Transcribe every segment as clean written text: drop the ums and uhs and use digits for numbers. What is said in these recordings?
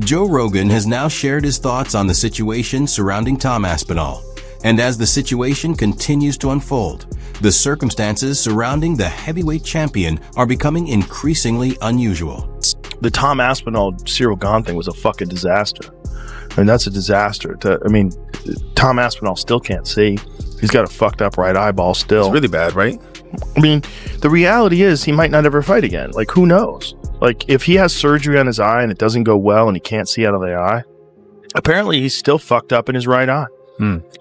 Joe Rogan has now shared his thoughts on the situation surrounding Tom Aspinall. And as the situation continues to unfold, the circumstances surrounding the heavyweight champion are becoming increasingly unusual. The Tom Aspinall Ciryl Gane thing was a fucking disaster. I mean, that's a disaster. Tom Aspinall still can't see. He's got a fucked up right eyeball still. It's really bad, right? I mean, the reality is he might not ever fight again. Like, who knows? Like, if he has surgery on his eye and it doesn't go well and he can't see out of the eye, apparently he's still fucked up in his right eye.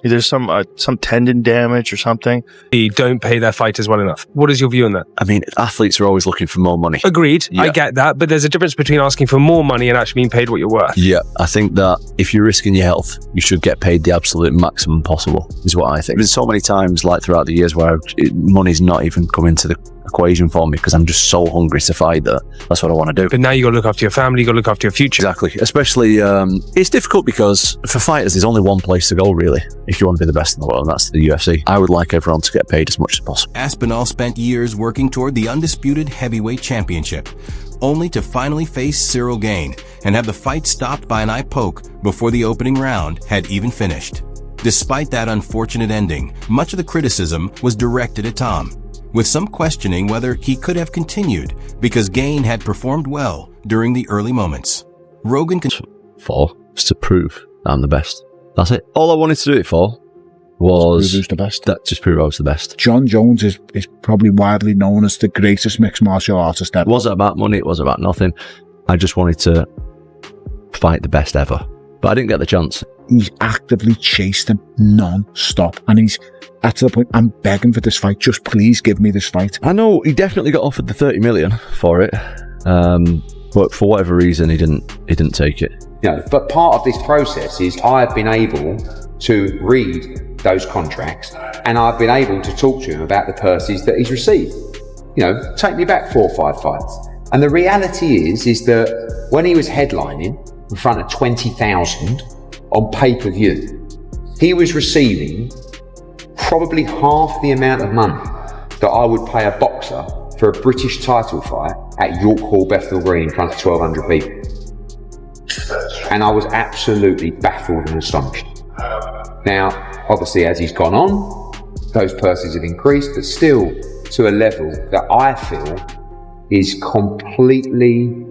There's some tendon damage or something. They don't pay their fighters well enough. What is your view on that? I mean, athletes are always looking for more money. Agreed. Yeah. I get that. But there's a difference between asking for more money and actually being paid what you're worth. Yeah, I think that if you're risking your health, you should get paid the absolute maximum possible, is what I think. There's so many times, like throughout the years, where money's not even come into the equation for me because I'm just so hungry to fight that that's what I want to do. But now you got to look after your family, you got to look after your future. Exactly. Especially, it's difficult because for fighters, there's only one place to go, really, if you want to be the best in the world, and that's the UFC. I would like everyone to get paid as much as possible. Aspinall spent years working toward the undisputed heavyweight championship, only to finally face Ciryl Gane and have the fight stopped by an eye poke before the opening round had even finished. Despite that unfortunate ending, much of the criticism was directed at Tom, with some questioning whether he could have continued because Gane had performed well during the early moments. Rogan for was to prove that I'm the best. That's it. All I wanted to do it for was who's the best. Just prove I was the best. John Jones is probably widely known as the greatest mixed martial artist ever. It wasn't about money, it wasn't about nothing. I just wanted to fight the best ever. But I didn't get the chance. He's actively chased him non-stop. And he's at the point, I'm begging for this fight. Just please give me this fight. I know he definitely got offered the 30 million for it. But for whatever reason, he didn't take it. But part of this process is I've been able to read those contracts and I've been able to talk to him about the purses that he's received. Take me back 4 or 5 fights. And the reality is that when he was headlining in front of 20,000 on pay-per-view, he was receiving probably half the amount of money that I would pay a boxer for a British title fight at York Hall, Bethnal Green in front of 1,200 people. And I was absolutely baffled and astonished. Now, obviously, as he's gone on, those purses have increased, but still to a level that I feel is completely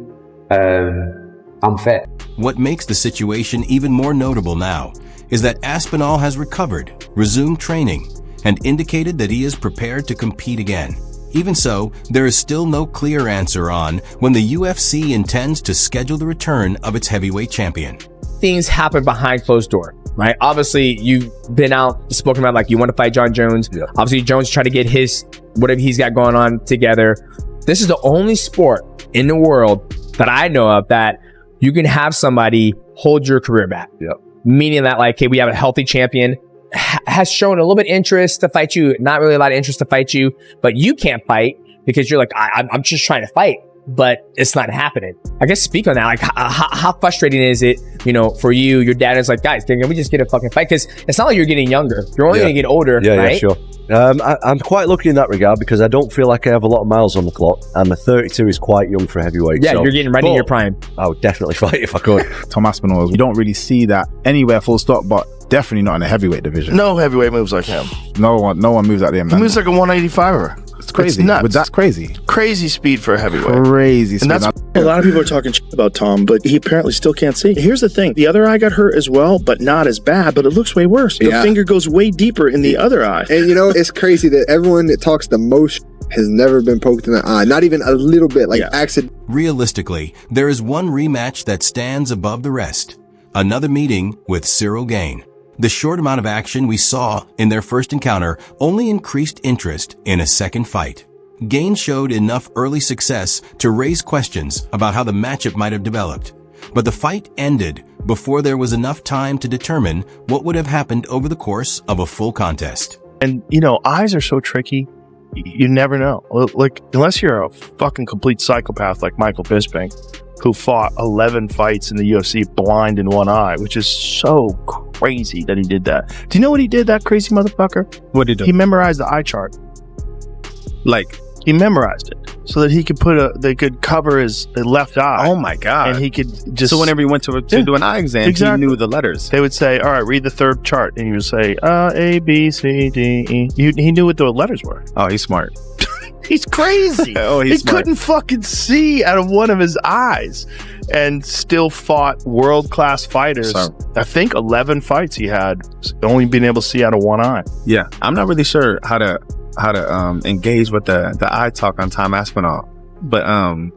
unfair. What makes the situation even more notable now is that Aspinall has recovered, resumed training, and indicated that he is prepared to compete again. Even so, there is still no clear answer on when the UFC intends to schedule the return of its heavyweight champion. Things happen behind closed door, right? Obviously, you've been out, spoken about, like, you want to fight John Jones. Yeah. Obviously, Jones tried to get his, whatever he's got going on together. This is the only sport in the world that I know of that you can have somebody hold your career back. Yeah. Meaning that, like, hey, we have a healthy champion, has shown a little bit of interest to fight you, not really a lot of interest to fight you, but you can't fight because you're like, I'm just trying to fight, but it's not happening. I guess speak on that. Like, how frustrating is it, for you? Your dad is like, guys, can we just get a fucking fight? Because it's not like you're getting younger. You're only going to get older, right? Yeah, sure. I'm quite lucky in that regard because I don't feel like I have a lot of miles on the clock, and the 32 is quite young for heavyweight. Yeah, so you're getting right in your prime. I would definitely fight if I could. Tom Aspinall, you don't really see that anywhere, full stop, but definitely not in the heavyweight division. No heavyweight moves like him. No one moves like him. He moves like a 185er. It's crazy. It's nuts. But that's crazy. Crazy speed for a heavyweight. Crazy speed. And that's a lot of people are talking shit about Tom, but he apparently still can't see. Here's the thing. The other eye got hurt as well, but not as bad, but it looks way worse. The finger goes way deeper in the other eye. And it's crazy that everyone that talks the most has never been poked in the eye. Not even a little bit, accident. Realistically, there is one rematch that stands above the rest. Another meeting with Ciryl Gane. The short amount of action we saw in their first encounter only increased interest in a second fight. Gane showed enough early success to raise questions about how the matchup might have developed, but the fight ended before there was enough time to determine what would have happened over the course of a full contest. And, eyes are so tricky. You never know. Like, unless you're a fucking complete psychopath like Michael Bisping, who fought 11 fights in the UFC blind in one eye, which is so crazy that he did that. Do you know what he did, that crazy motherfucker? What did he do? He memorized the eye chart. Like, He memorized it so that he could they could cover his left eye. Oh my God. And he could just. So whenever he went to do an eye exam, exactly. he knew the letters. They would say, all right, read the third chart. And he would say, A, B, C, D, E. He knew what the letters were. Oh, he's smart. He's crazy. He couldn't fucking see out of one of his eyes and still fought world-class fighters. I think 11 fights he had, only being able to see out of one eye. Yeah. I'm not really sure how to engage with the eye talk on Tom Aspinall. But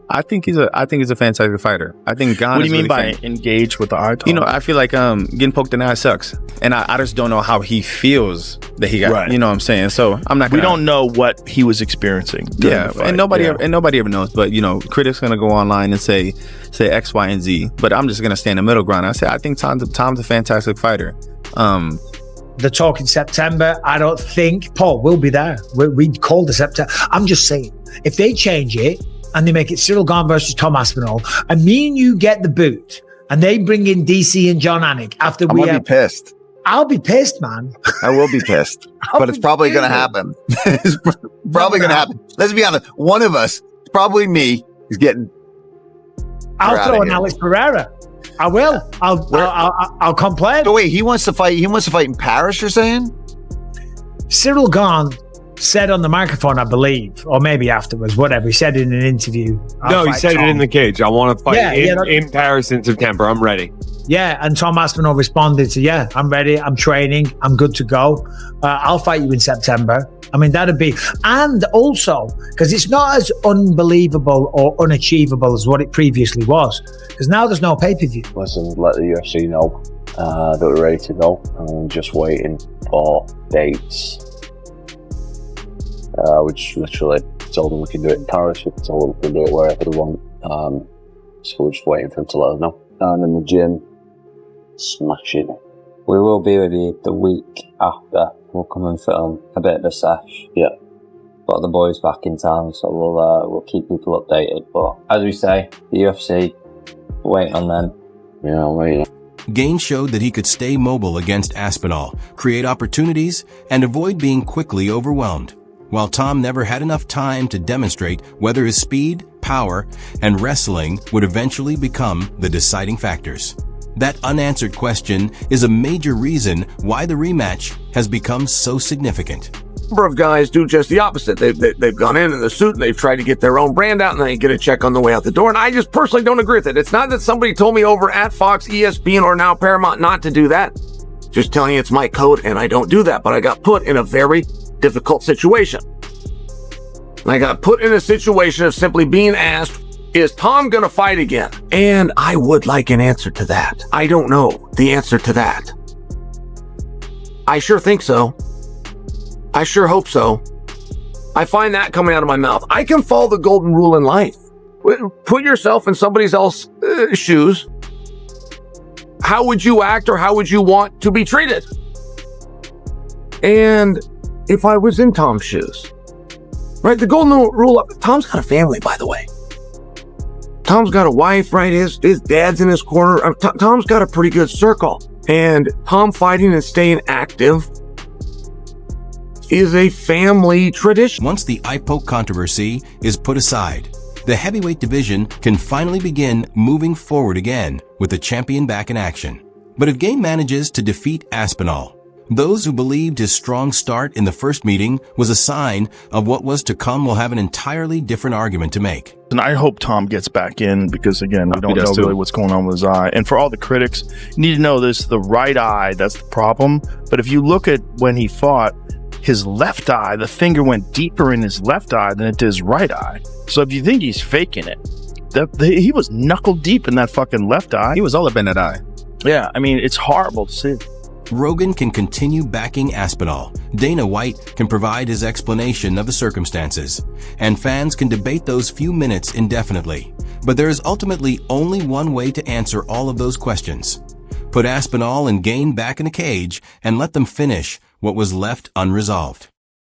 I think he's a fantastic fighter. I think Gane. What do you mean really by engage with the eye talk? You know, I feel like getting poked in the eye sucks, and I just don't know how he feels that he got. Right. You know what I'm saying? So I'm not. We don't know what he was experiencing. Yeah, and nobody ever knows. But you know, critics gonna go online and say X, Y, and Z. But I'm just gonna stay in the middle ground. I say I think Tom's a fantastic fighter. The talk in September, I don't think Paul will be there. We called the September. I'm just saying, if they change it and they make it Ciryl Gane versus Tom Aspinall, and me and you get the boot, and they bring in DC and John Anik after I'm gonna be pissed. I'll be pissed, man. I will be pissed, but it's probably going to happen. It's probably going to happen. Let's be honest. One of us, probably me, is getting. I'll throw an Alex Pereira. I will. I'll complain. So wait, he wants to fight. He wants to fight in Paris. You're saying? Ciryl Gane said on the microphone, I believe, or maybe afterwards, whatever. He said in an interview. No, he said it in the cage. I want to fight in Paris in September. I'm ready. Yeah, and Tom Aspinall responded to, I'm ready. I'm training. I'm good to go. I'll fight you in September. I mean, that'd be, and also, because it's not as unbelievable or unachievable as what it previously was, because now there's no pay-per-view. Listen, let the UFC know that we're ready to go. I'm just waiting for dates. We just literally told them we can do it in Paris, we told them we can do it wherever they want. So we're just waiting for them to let us know. And in the gym, smash it. We will be with you the week after. We'll come and film a bit of a sesh. Yeah. Got the boys back in town, so we'll keep people updated. But as we say, the UFC, waiting on them. Yeah, waiting. Gane showed that he could stay mobile against Aspinall, create opportunities, and avoid being quickly overwhelmed, while Tom never had enough time to demonstrate whether his speed, power, and wrestling would eventually become the deciding factors. That unanswered question is a major reason why the rematch has become so significant. A number of guys do just the opposite. They've gone in the suit and they've tried to get their own brand out and they get a check on the way out the door. And I just personally don't agree with it. It's not that somebody told me over at Fox, ESPN, or now Paramount not to do that. Just telling you it's my code and I don't do that. But I got put in a very difficult situation. I got put in a situation of simply being asked, is Tom going to fight again? And I would like an answer to that. I don't know the answer to that. I sure think so. I sure hope so. I find that coming out of my mouth. I can follow the golden rule in life. Put yourself in somebody else's shoes. How would you act or how would you want to be treated? And if I was in Tom's shoes, right? The golden rule, Tom's got a family, by the way. Tom's got a wife, right? His dad's in his corner. Tom's got a pretty good circle. And Tom fighting and staying active is a family tradition. Once the eye poke controversy is put aside, the heavyweight division can finally begin moving forward again with the champion back in action. But if Gane manages to defeat Aspinall, those who believed his strong start in the first meeting was a sign of what was to come will have an entirely different argument to make. And I hope Tom gets back in because, again, we don't know really what's going on with his eye. And for all the critics, you need to know this, the right eye, that's the problem. But if you look at when he fought, his left eye, the finger went deeper in his left eye than it did his right eye. So if you think he's faking it, he was knuckle deep in that fucking left eye. He was all up in that eye. Yeah, I mean, it's horrible to see. Rogan can continue backing Aspinall. Dana White can provide his explanation of the circumstances. And fans can debate those few minutes indefinitely. But there is ultimately only one way to answer all of those questions. Put Aspinall and Gane back in a cage and let them finish what was left unresolved.